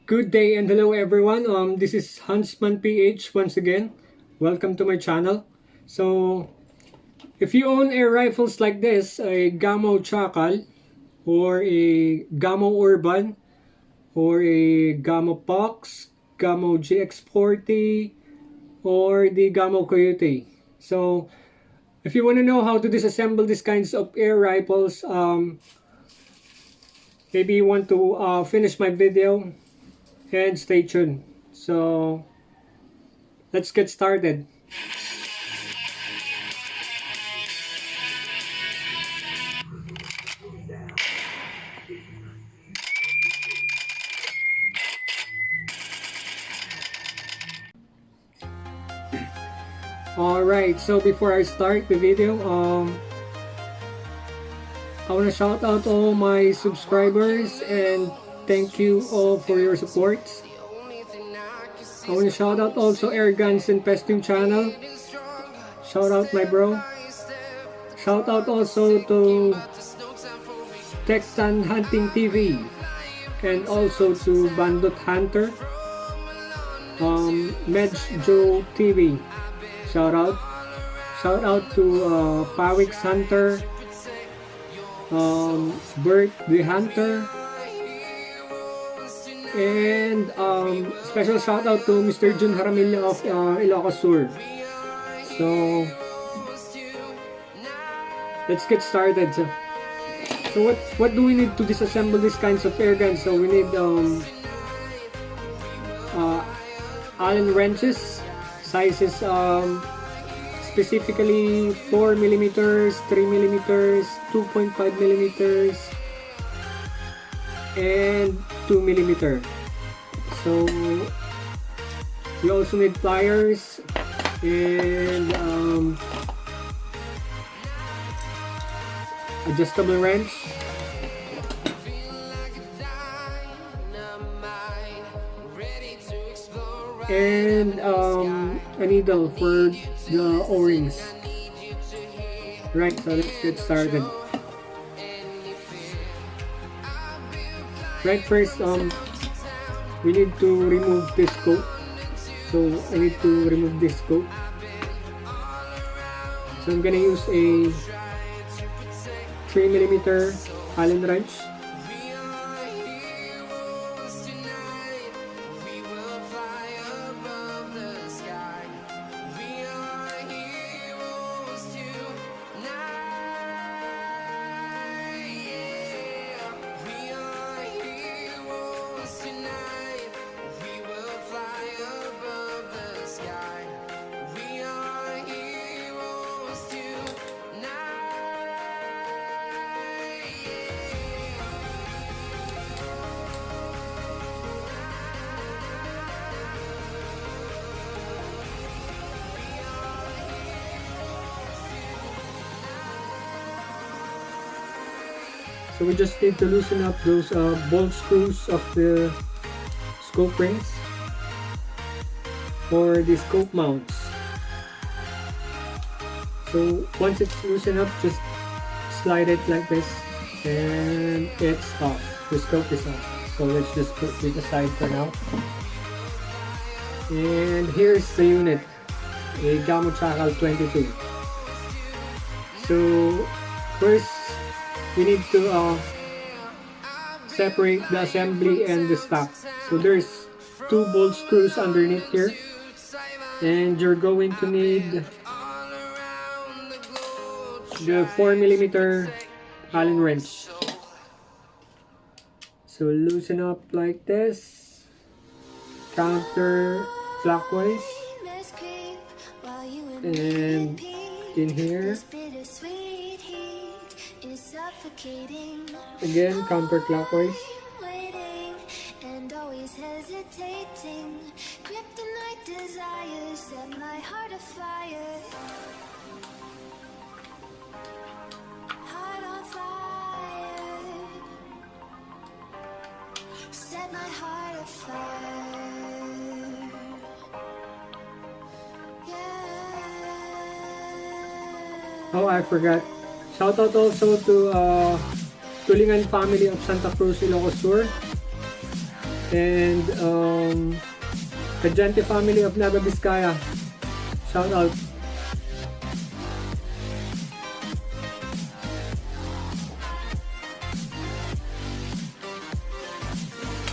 Good day and hello everyone. This is Huntsman PH once again. Welcome to my channel. So, if you own air rifles like this, a Gamo Chacal, or a Gamo Urban, or a Gamo Phox, Gamo GX-40, or the Gamo Coyote. So, if you want to know how to disassemble these kinds of air rifles, maybe you want to finish my video and stay tuned. So let's get started. Alright, so before I start the video, I want to shout out all my subscribers and thank you all for your support. I want to shout out also Airguns and Pesting channel. Shout out my bro. Shout out also to Texan Hunting TV and also to Bandot Hunter, Medj Joe TV. Shout out. Shout out to Phox Hunter, Bert the Hunter, and special shout out to Mr. Jun Haramilla of Ilocos Sur. So let's get started. So what do we need to disassemble these kinds of air guns? So we need Allen wrenches, sizes specifically 4mm, 3mm, 2.5mm, and 2mm. So we also need pliers and adjustable wrench, and a needle for the O-rings. Right, so let's get started. Right, first we need to remove this coat. So I need to remove this coat. So I'm gonna use a 3mm Allen wrench. So we just need to loosen up those bolt screws of the scope rings for the scope mounts. So once it's loosened up, just slide it like this and it's off. The scope is off. So let's just put it aside for now. And here's the unit, a Gamo Chacal 22. So first, we need to separate the assembly and the stock. So there's two bolt screws underneath here, and you're going to need the 4mm Allen wrench. So loosen up like this, counterclockwise, and in here. Again, counterclockwise. Oh, I forgot. Shout out also to Tulingan family of Santa Cruz, Ilocos Sur. and Kajante family of Naga Vizcaya. Shout out.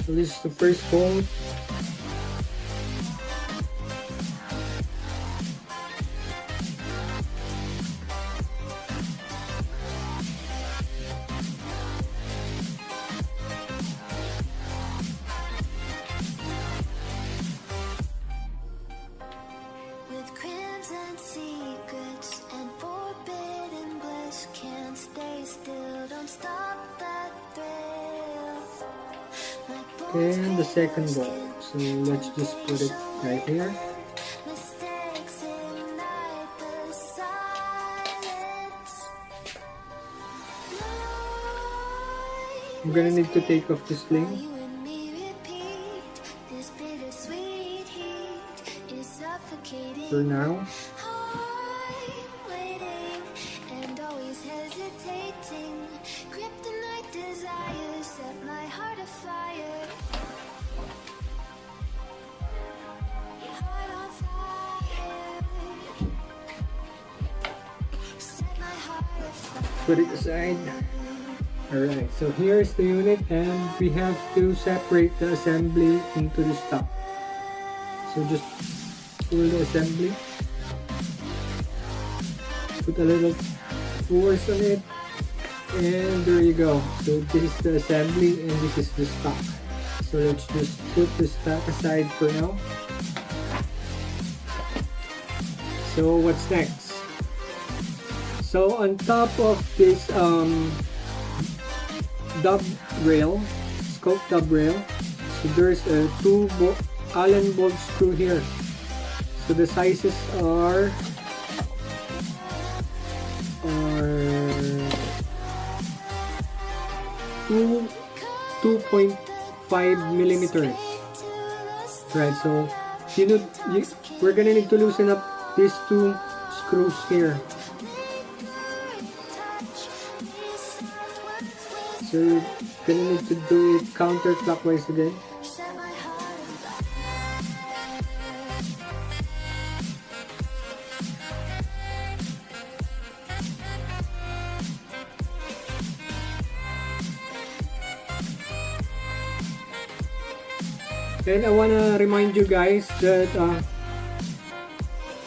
So this is the first bolt. And the second bolt. So let's just put it right here. I'm gonna need to take off this sling for now. Put it aside. Alright, so here's the unit, and we have to separate the assembly into the stock. So just pull the assembly, put a little force on it, and there you go. So this is the assembly and this is the stock. So let's just put the stock aside for now. So what's next? So on top of this dub rail, scope dub rail, so there's a two Allen bolt screw here. So the sizes are 2.5 millimeters. Right. So we're gonna need to loosen up these two screws here. So you're gonna need to do it counterclockwise again. And I wanna remind you guys that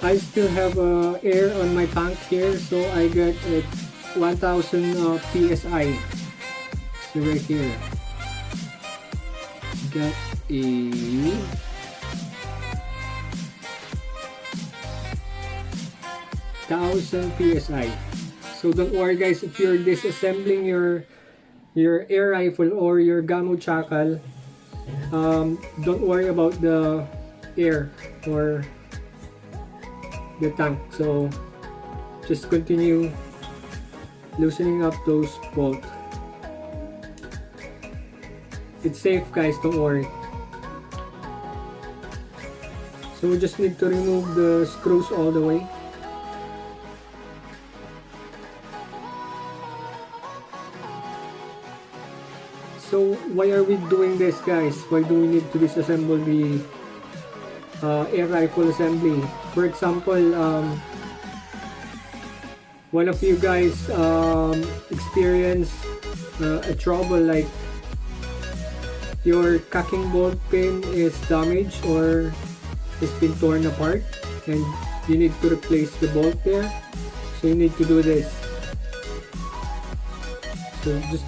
I still have air on my tank here, so I got 1000 psi. So right here, got a 1000 psi. So don't worry guys, if you're disassembling your air rifle or your Gamo Chacal, don't worry about the air or the tank. So just continue loosening up those bolts. It's safe guys, don't worry. So we just need to remove the screws all the way. So why are we doing this guys? Why do we need to disassemble the air rifle assembly? For example, one of you guys experience a trouble like your cocking bolt pin is damaged or it's been torn apart and you need to replace the bolt there. So you need to do this. So just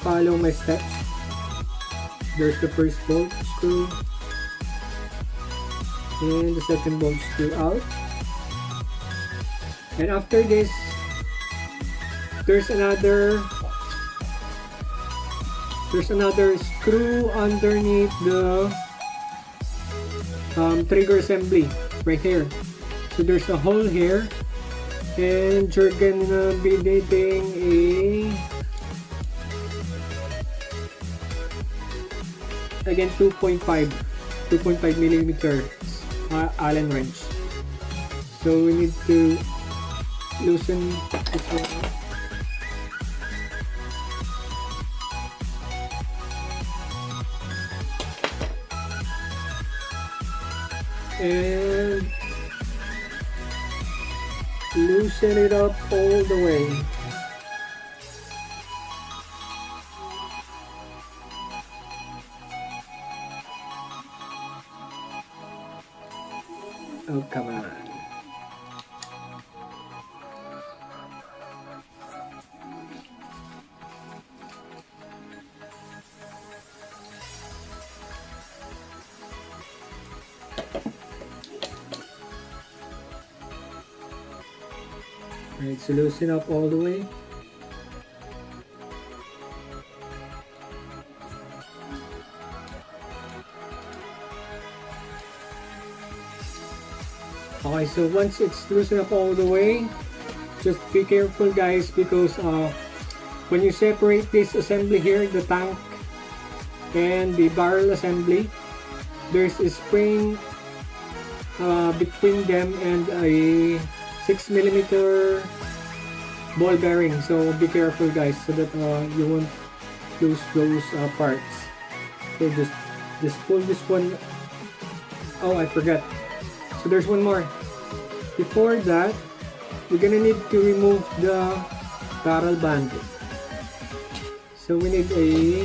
follow my steps. There's the first bolt screw and the second bolt screw out. And after this, there's another screw underneath the trigger assembly right here. So there's a hole here, and you're gonna be needing again 2.5 millimeter Allen wrench. So we need to loosen this one. and loosen it up all the way. Oh, come on. Alright, so loosen up all the way. Okay, so once it's loosened up all the way, just be careful guys, because when you separate this assembly here, the tank and the barrel assembly, there's a spring between them and a 6mm ball bearing, so be careful guys, so that you won't lose those parts. So just pull this one. Oh, I forgot. So there's one more. Before that, we're gonna need to remove the barrel band. So we need a,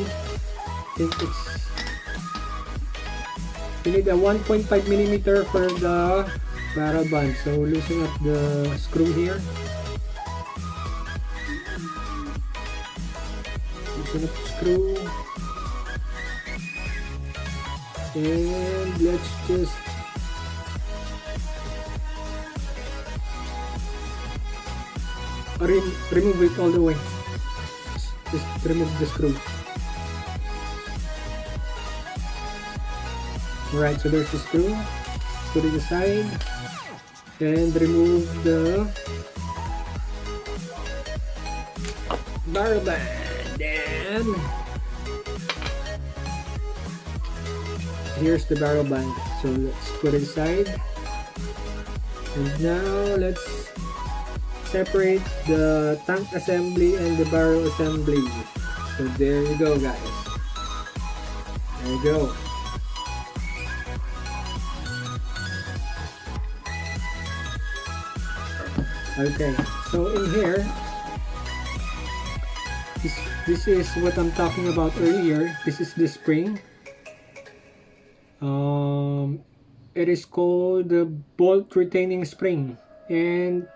we need a 1.5mm for the barrel band. So loosen up the screw here. Loosen up the screw. And let's just remove it all the way. Just remove the screw. Alright, so there's the screw. Put it aside and remove the barrel band. And here's the barrel band. So let's put it aside. And now let's separate the tank assembly and the barrel assembly. So there you go guys. There you go. Okay, so in here, this is what I'm talking about earlier. This is the spring. It is called the bolt retaining spring, and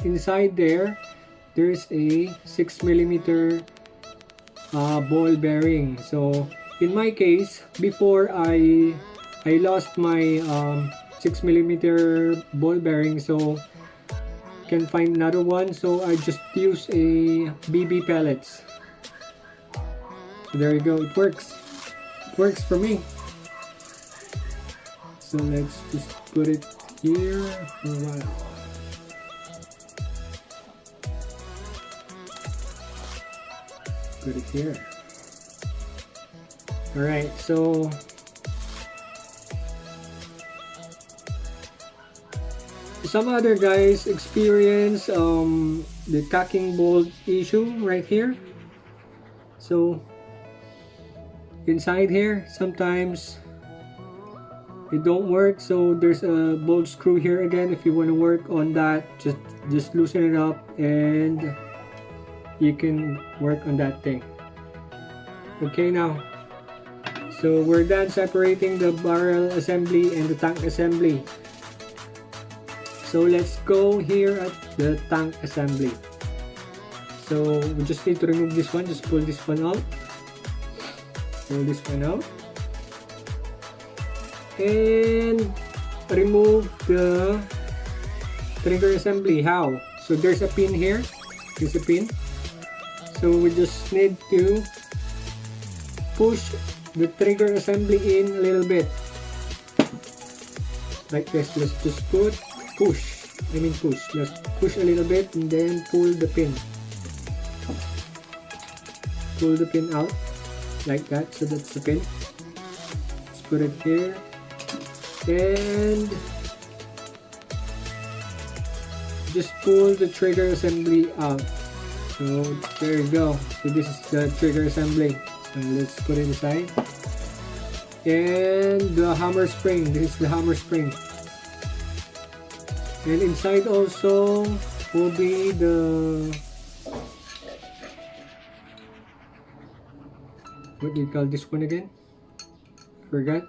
inside there's a 6mm ball bearing. So in my case, before I lost my 6mm ball bearing, so can find another one, so I just use a BB pellets. So there you go, it works for me. So let's just put it here for a while. Put it here. Alright, so some other guys experience the cocking bolt issue right here. So inside here, sometimes it don't work, so there's a bolt screw here again. If you want to work on that, just loosen it up and you can work on that thing. Okay, now so we're done separating the barrel assembly and the tank assembly. So let's go here at the tank assembly. So we just need to remove this one. Just pull this one out. Pull this one out. And remove the trigger assembly. How? So there's a pin here. There's a pin. So we just need to push the trigger assembly in a little bit. Like this. Let's just push. Let's push a little bit and then pull the pin. Pull the pin out like that. So that's the pin. Let's put it here. And just pull the trigger assembly out. So there you go. So this is the trigger assembly. So let's put it aside. and the hammer spring. This is the hammer spring. And inside also will be the, what do you call this one again? Forgot.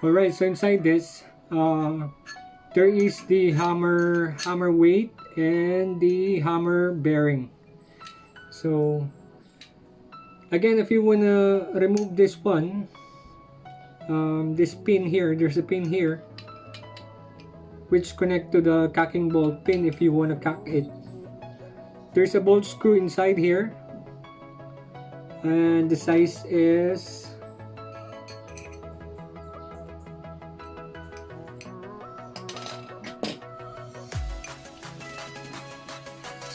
Alright, so inside this, there is the hammer weight and the hammer bearing. So again, if you wanna remove this one, this pin here, there's a pin here which connect to the cocking bolt pin if you wanna cock it. There's a bolt screw inside here, and the size is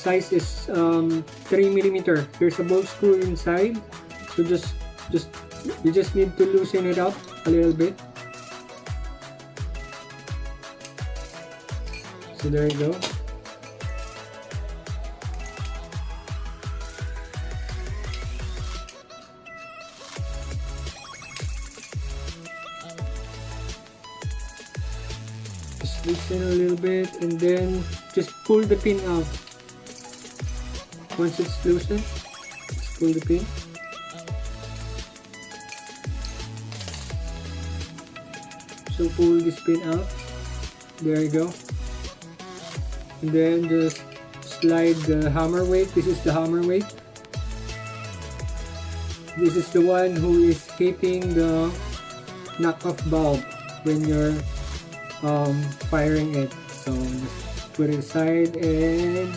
3mm. There's a bolt screw inside, so you just need to loosen it up a little bit. So there you go. Just loosen a little bit and then just pull the pin out. Once it's loosened, just pull the pin. So pull this pin out. There you go. And then just slide the hammer weight. This is the hammer weight. This is the one who is hitting the knockoff bulb when you're firing it. So just put it aside, and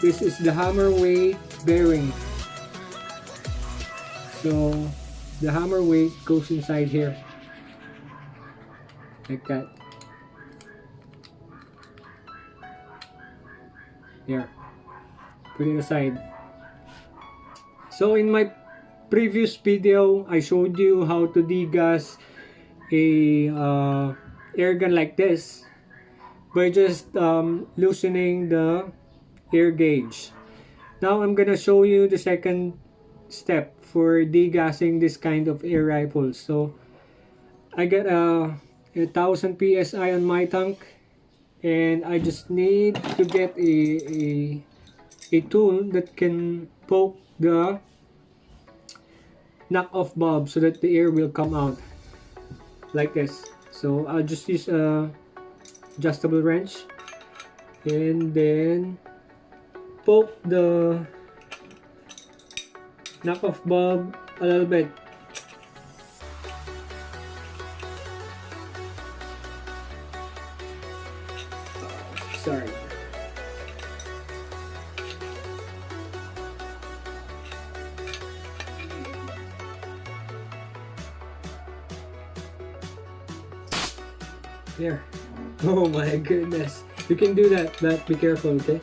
this is the hammer weight bearing. So the hammer weight goes inside here, like that. There. Put it aside. So in my previous video, I showed you how to degas a air gun like this by just loosening the air gauge. Now I'm gonna show you the second step for degassing this kind of air rifle. So I got a 1000 psi on my tank, and I just need to get a tool that can poke the knock-off bulb so that the air will come out like this. So I'll just use a adjustable wrench and then poke the knock-off bulb a little bit. Sorry. There. Oh my goodness. You can do that, but be careful, okay?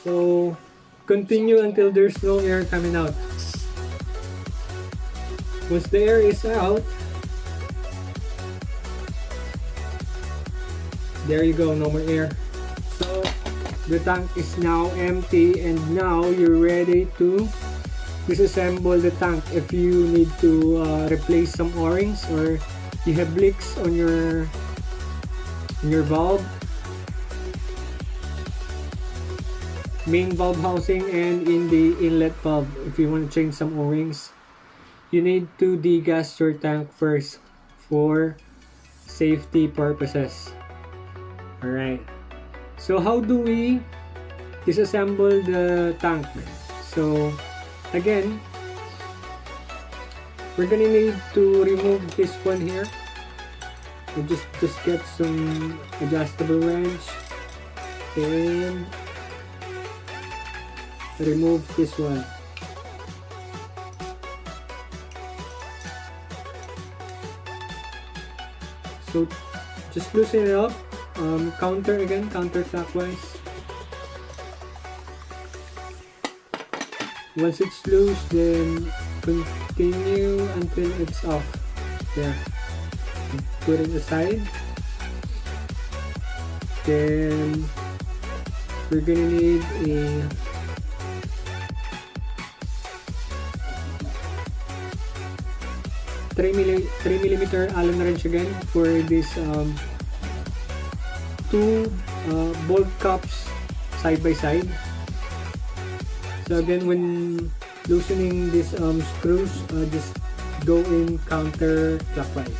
So continue until there's no air coming out. Once the air is out, there you go, no more air. So the tank is now empty, and now you're ready to disassemble the tank. If you need to replace some O-rings, or you have leaks on your valve, main valve housing, and in the inlet valve, if you want to change some O-rings, you need to degas your tank first for safety purposes. Alright, so how do we disassemble the tank? So again, we're gonna need to remove this one here. So just get some adjustable wrench and remove this one. So just loosen it up, counterclockwise. Once it's loose, then continue until it's off. There. Put it aside. Then we're gonna need a three millimeter Allen wrench again for this two bolt cups side by side. So again, when loosening these screws, just go in counterclockwise.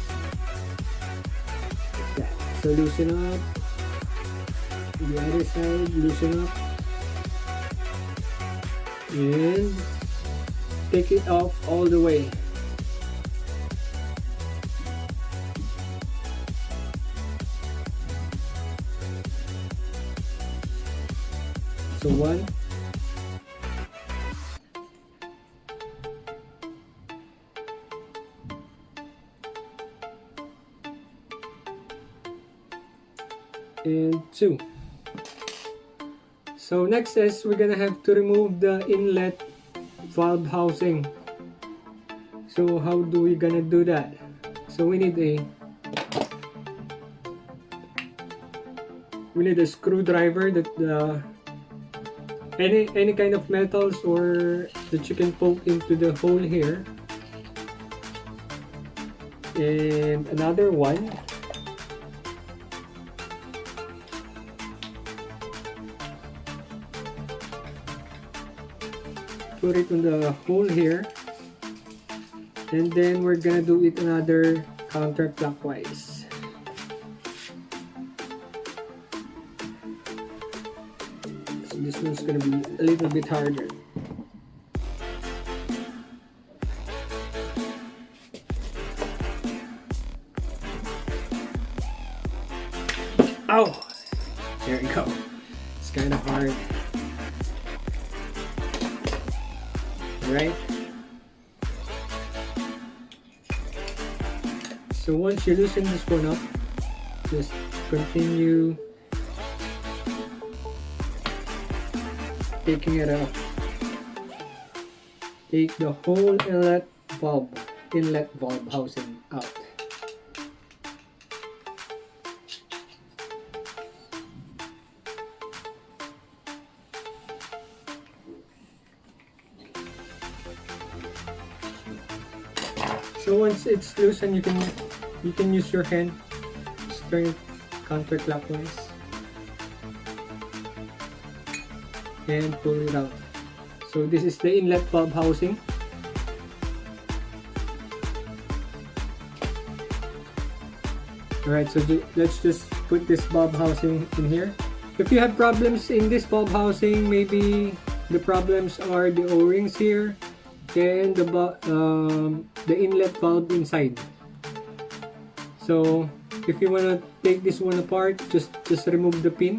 Like that. So loosen up. The other side, loosen up. And take it off all the way. So one. And two. So next is we're gonna have to remove the inlet valve housing. So how do we gonna do that? So we need a screwdriver that any kind of metals or that you can poke into the hole here, and another one. Put it on the hole here, and then we're gonna do it another counterclockwise. So this one's gonna be a little bit harder. Oh, there you go. It's kind of hard. Right? So once you loosen this one up, just continue taking it out. Take the whole inlet valve housing out. So once it's loosened, you can use your hand, just turn it counterclockwise and pull it out. So this is the inlet valve housing. Alright, so let's just put this valve housing in here. If you have problems in this valve housing, maybe the problems are the O-rings here and the inlet valve inside. So if you want to take this one apart, just remove the pin,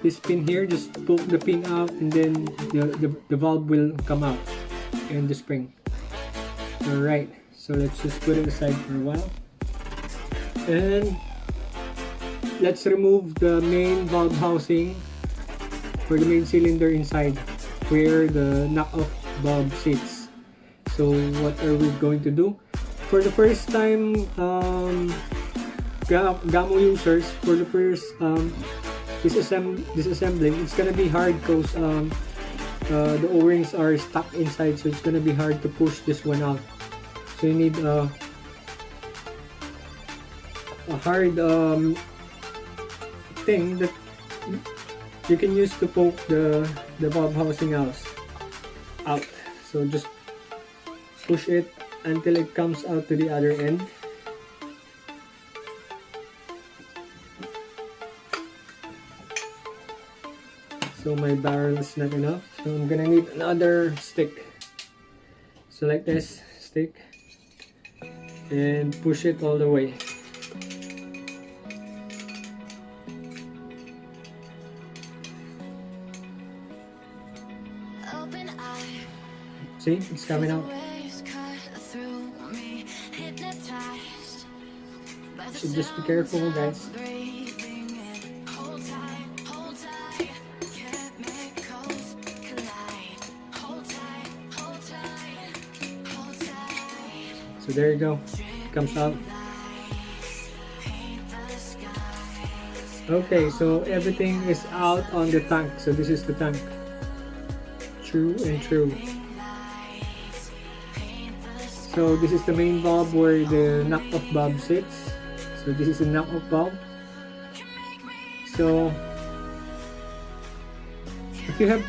this pin here, just poke the pin out, and then the valve will come out and the spring. Alright, so let's just put it aside for a while, and let's remove the main valve housing for the main cylinder inside where the knockoff valve sits. So what are we going to do? For the first time Gamo users, for the first disassembling, it's gonna be hard because the O-rings are stuck inside, so it's gonna be hard to push this one out. So you need a hard thing that you can use to poke the valve housing out. So just push it until it comes out to the other end. So my barrel is not enough, so I'm gonna need another stick. So like this, stick, and push it all the way. See, it's coming out. So just be careful, guys. So there you go, it comes out. Okay, so everything is out on the tank. So this is the tank. True and true. So this is the main valve where the knock-off valve sits. So this is a knock-off valve. So if you have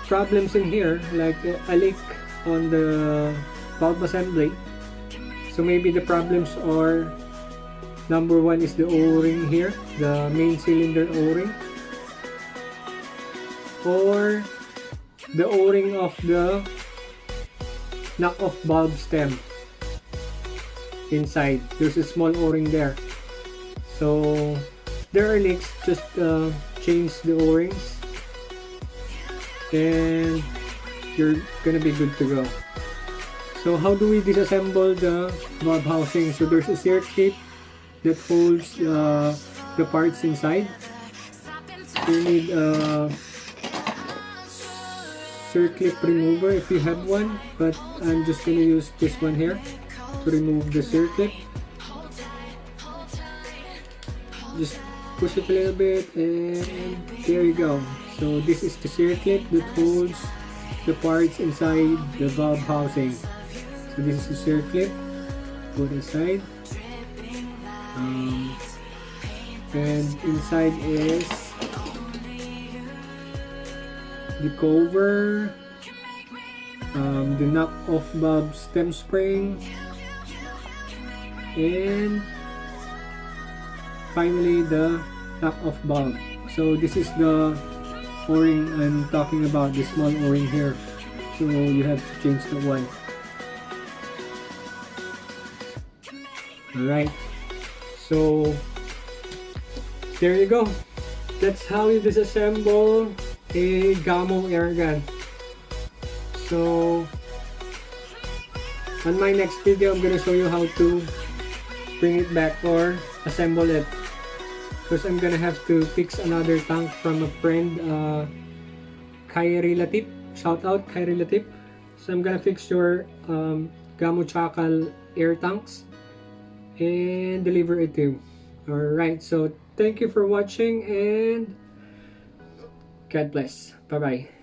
problems in here, like a leak on the valve assembly, so maybe the problems are, number one is the O-ring here, the main cylinder O-ring, or the O-ring of the knock-off valve stem inside. There's a small O-ring there. So there are leaks, just change the O-rings and you're gonna be good to go. So how do we disassemble the valve housing? So there's a circuit that holds the parts inside. You need a circuit remover if you have one, but I'm just gonna use this one here to remove the circuit. Just push it a little bit and there you go. So this is the circuit that holds the parts inside the valve housing. So this is the circuit, put aside, and inside is the cover, the knock-off valve stem spring, and finally the knock-off valve. So this is the O-ring I'm talking about, the small O-ring here. So you have to change the one. Alright, so there you go. That's how you disassemble a Gamo airgun. So on my next video, I'm gonna show you how to bring it back or assemble it, because I'm gonna have to fix another tank from a friend, Coyote. Shout out Coyote. So I'm gonna fix your Gamo Chacal air tanks and deliver it to you. Alright, so thank you for watching and God bless. Bye bye.